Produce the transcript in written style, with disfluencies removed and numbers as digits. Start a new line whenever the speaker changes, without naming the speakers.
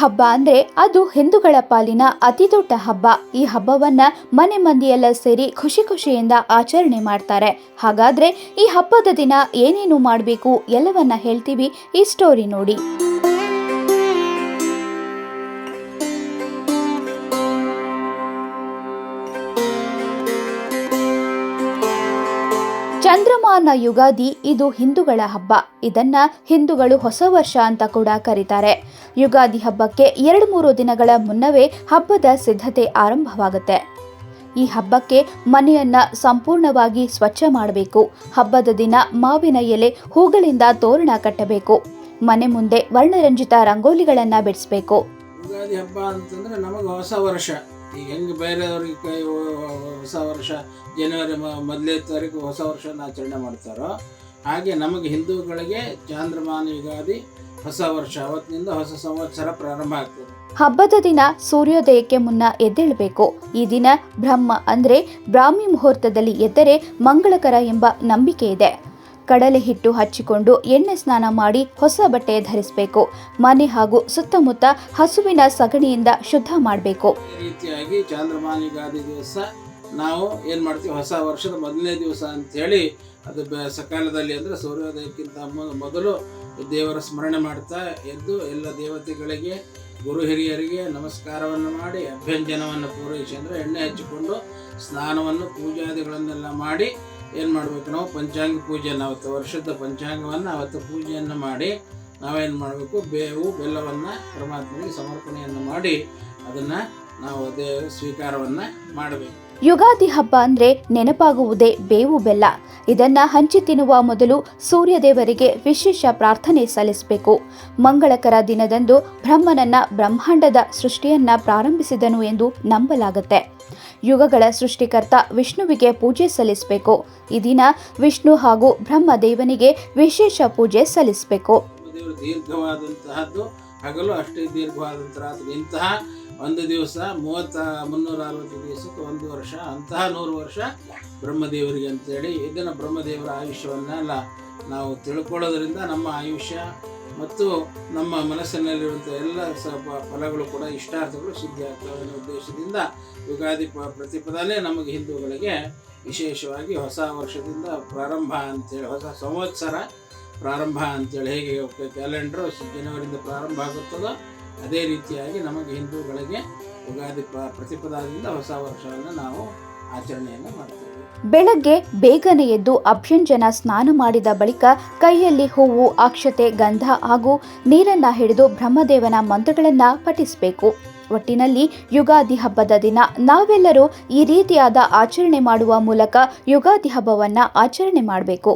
ಹಬ್ಬ ಅಂದ್ರೆ ಅದು ಹಿಂದೂಗಳ ಪಾಲಿನ ಅತಿ ದೊಡ್ಡ ಹಬ್ಬ. ಈ ಹಬ್ಬವನ್ನ ಮನೆ ಮಂದಿಯೆಲ್ಲ ಸೇರಿ ಖುಷಿ ಖುಷಿಯಿಂದ ಆಚರಣೆ ಮಾಡ್ತಾರೆ. ಹಾಗಾದ್ರೆ ಈ ಹಬ್ಬದ ದಿನ ಏನೇನು ಮಾಡಬೇಕು ಎಲ್ಲವನ್ನ ಹೇಳ್ತೀವಿ, ಈ ಸ್ಟೋರಿ ನೋಡಿ. ಚಂದ್ರಮಾನ ಯುಗಾದಿ ಇದು ಹಿಂದೂಗಳ ಹಬ್ಬ. ಇದನ್ನ ಹಿಂದೂಗಳು ಹೊಸ ವರ್ಷ ಅಂತ ಕೂಡ ಕರೀತಾರೆ. ಯುಗಾದಿ ಹಬ್ಬಕ್ಕೆ 2-3 ದಿನಗಳ ಮುನ್ನವೇ ಹಬ್ಬದ ಸಿದ್ಧತೆ ಆರಂಭವಾಗುತ್ತೆ. ಈ ಹಬ್ಬಕ್ಕೆ ಮನೆಯನ್ನ ಸಂಪೂರ್ಣವಾಗಿ ಸ್ವಚ್ಛ ಮಾಡಬೇಕು. ಹಬ್ಬದ ದಿನ ಮಾವಿನ ಎಲೆ, ಹೂಗಳಿಂದ ತೋರಣ ಕಟ್ಟಬೇಕು. ಮನೆ ಮುಂದೆ ವರ್ಣರಂಜಿತ ರಂಗೋಲಿಗಳನ್ನ ಬಿಡಿಸಬೇಕು.
ಯುಗಾದಿ ಹಬ್ಬ ಅಂತಂದ್ರೆ ನಮಗೆ ಹೊಸ ವರ್ಷ. ಈಗ ಹೆಂಗೆ ಬೇರೆಯವ್ರಿಗೆ ಹೊಸ ವರ್ಷ ಜನವರಿ ಮೊದಲನೇ ತಾರೀಕು ಹೊಸ ವರ್ಷನ ಆಚರಣೆ ಮಾಡ್ತಾರೋ, ಹಾಗೆ ನಮಗೆ ಹಿಂದೂಗಳಿಗೆ ಚಾಂದ್ರಮಾನ ಯುಗಾದಿ ಹೊಸ ವರ್ಷ. ಅವತ್ತಿನಿಂದ ಹೊಸ ಸಂವತ್ಸರ ಪ್ರಾರಂಭ ಆಗ್ತದೆ.
ಹಬ್ಬದ ದಿನ ಸೂರ್ಯೋದಯಕ್ಕೆ ಮುನ್ನ ಎದ್ದೇಳಬೇಕು. ಈ ದಿನ ಬ್ರಹ್ಮ ಅಂದ್ರೆ ಬ್ರಾಹ್ಮಿ ಮುಹೂರ್ತದಲ್ಲಿ ಎದ್ದರೆ ಮಂಗಳಕರ ಎಂಬ ನಂಬಿಕೆ ಇದೆ. ಕಡಲೆ ಹಿಟ್ಟು ಹಚ್ಚಿಕೊಂಡು ಎಣ್ಣೆ ಸ್ನಾನ ಮಾಡಿ ಹೊಸ ಬಟ್ಟೆ ಧರಿಸಬೇಕು. ಮನೆ ಹಾಗೂ ಸುತ್ತಮುತ್ತ ಹಸುವಿನ ಸಗಣಿಯಿಂದ ಶುದ್ಧ ಮಾಡಬೇಕು.
ಈ ರೀತಿಯಾಗಿ ಚಾಂದ್ರಮಾನ ಯುಗಾದಿ ದಿವಸ ನಾವು ಏನು ಮಾಡ್ತೀವಿ, ಹೊಸ ವರ್ಷದ ಮೊದಲನೇ ದಿವಸ ಅಂತೇಳಿ ಅದು ಸಕಾಲದಲ್ಲಿ ಅಂದರೆ ಸೂರ್ಯೋದಯಕ್ಕಿಂತ ಮೊದಲು ದೇವರ ಸ್ಮರಣೆ ಮಾಡ್ತಾ ಎದ್ದು ಎಲ್ಲ ದೇವತೆಗಳಿಗೆ, ಗುರು ಹಿರಿಯರಿಗೆ ನಮಸ್ಕಾರವನ್ನು ಮಾಡಿ ಅಭ್ಯಂಜನವನ್ನು ಪೂರೈಸಿ ಅಂದರೆ ಎಣ್ಣೆ ಹಚ್ಚಿಕೊಂಡು ಸ್ನಾನವನ್ನು ಪೂಜಾದಿಗಳನ್ನೆಲ್ಲ ಮಾಡಿ ಏನು ಮಾಡಬೇಕು, ನಾವು ಪಂಚಾಂಗ ಪೂಜೆಯನ್ನು ಅವತ್ತು ವರ್ಷದ ಪಂಚಾಂಗವನ್ನು ಅವತ್ತು ಪೂಜೆಯನ್ನು ಮಾಡಿ ನಾವೇನು ಮಾಡಬೇಕು, ಬೇವು ಬೆಲ್ಲವನ್ನು ಪರಮಾತ್ಮನಿಗೆ ಸಮರ್ಪಣೆಯನ್ನು ಮಾಡಿ ಅದನ್ನು ನಾವು ಸ್ವೀಕಾರವನ್ನು ಮಾಡಬೇಕು.
ಯುಗಾದಿ ಹಬ್ಬ ಅಂದ್ರೆ ನೆನಪಾಗುವುದೇ ಬೇವು ಬೆಲ್ಲ. ಇದನ್ನ ಹಂಚಿ ತಿನ್ನುವ ಮೊದಲು ಸೂರ್ಯದೇವರಿಗೆ ವಿಶೇಷ ಪ್ರಾರ್ಥನೆ ಸಲ್ಲಿಸಬೇಕು. ಮಂಗಳಕರ ದಿನದಂದು ಬ್ರಹ್ಮನನ್ನ ಬ್ರಹ್ಮಾಂಡದ ಸೃಷ್ಟಿಯನ್ನ ಪ್ರಾರಂಭಿಸಿದನು ಎಂದು ನಂಬಲಾಗುತ್ತೆ. ಯುಗಗಳ ಸೃಷ್ಟಿಕರ್ತ ವಿಷ್ಣುವಿಗೆ ಪೂಜೆ ಸಲ್ಲಿಸಬೇಕು. ಈ ದಿನ ವಿಷ್ಣು ಹಾಗೂ ಬ್ರಹ್ಮದೇವನಿಗೆ ವಿಶೇಷ ಪೂಜೆ ಸಲ್ಲಿಸಬೇಕು.
ದೀರ್ಘವಾದಂತಹದ್ದು ಹಗಲು, ಅಷ್ಟೇ ದೀರ್ಘವಾದಂಥ ರಾತ್ರಿ. ಇಂತಹ ಒಂದು ದಿವಸ 360 ದಿವಸಕ್ಕೆ ಒಂದು ವರ್ಷ, ಅಂತಹ 100 ವರ್ಷ ಬ್ರಹ್ಮದೇವರಿಗೆ ಅಂತೇಳಿ ಇದನ್ನು ಬ್ರಹ್ಮದೇವರ ಆಯುಷ್ಯವನ್ನೆಲ್ಲ ನಾವು ತಿಳ್ಕೊಳ್ಳೋದ್ರಿಂದ ನಮ್ಮ ಆಯುಷ್ಯ ಮತ್ತು ನಮ್ಮ ಮನಸ್ಸಿನಲ್ಲಿರುವಂಥ ಎಲ್ಲ ಫಲಗಳು ಕೂಡ, ಇಷ್ಟಾರ್ಥಗಳು ಸಿದ್ಧಿ ಆಗ್ತವೆ ಅನ್ನೋ ಉದ್ದೇಶದಿಂದ ಯುಗಾದಿ ಪ್ರತಿಪದನೇ ನಮಗೆ ಹಿಂದೂಗಳಿಗೆ ವಿಶೇಷವಾಗಿ ಹೊಸ ವರ್ಷದಿಂದ ಪ್ರಾರಂಭ ಅಂತೇಳಿ, ಹೊಸ ಸಂವತ್ಸರ ಪ್ರಾರಂಭ ಅಂತೇಳಿ ಹೇಗೆ ಕ್ಯಾಲೆಂಡ್ರು ಜನವರಿಯಿಂದ ಪ್ರಾರಂಭ ಆಗುತ್ತದೋ ಅದೇ ರೀತಿಯಾಗಿ ನಮಗೆ ಹಿಂದೂಗಳಿಗೆ ಯುಗಾದಿ ಪ್ರತಿಪದದಿಂದ ಹೊಸ ವರ್ಷವನ್ನು ನಾವು ಆಚರಣೆಯನ್ನು ಮಾಡ್ತೇವೆ.
ಬೆಳಗ್ಗೆ ಬೇಗನೆ ಎದ್ದು ಅಭ್ಯಂಜನ ಸ್ನಾನ ಮಾಡಿದ ಬಳಿಕ ಕೈಯಲ್ಲಿ ಹೂವು, ಅಕ್ಷತೆ, ಗಂಧ ಹಾಗೂ ನೀರನ್ನ ಹಿಡಿದು ಬ್ರಹ್ಮದೇವನ ಮಂತ್ರಗಳನ್ನ ಪಠಿಸಬೇಕು. ಒಟ್ಟಿನಲ್ಲಿ ಯುಗಾದಿ ಹಬ್ಬದ ದಿನ ನಾವೆಲ್ಲರೂ ಈ ರೀತಿಯಾದ ಆಚರಣೆ ಮಾಡುವ ಮೂಲಕ ಯುಗಾದಿ ಹಬ್ಬವನ್ನ ಆಚರಣೆ ಮಾಡಬೇಕು.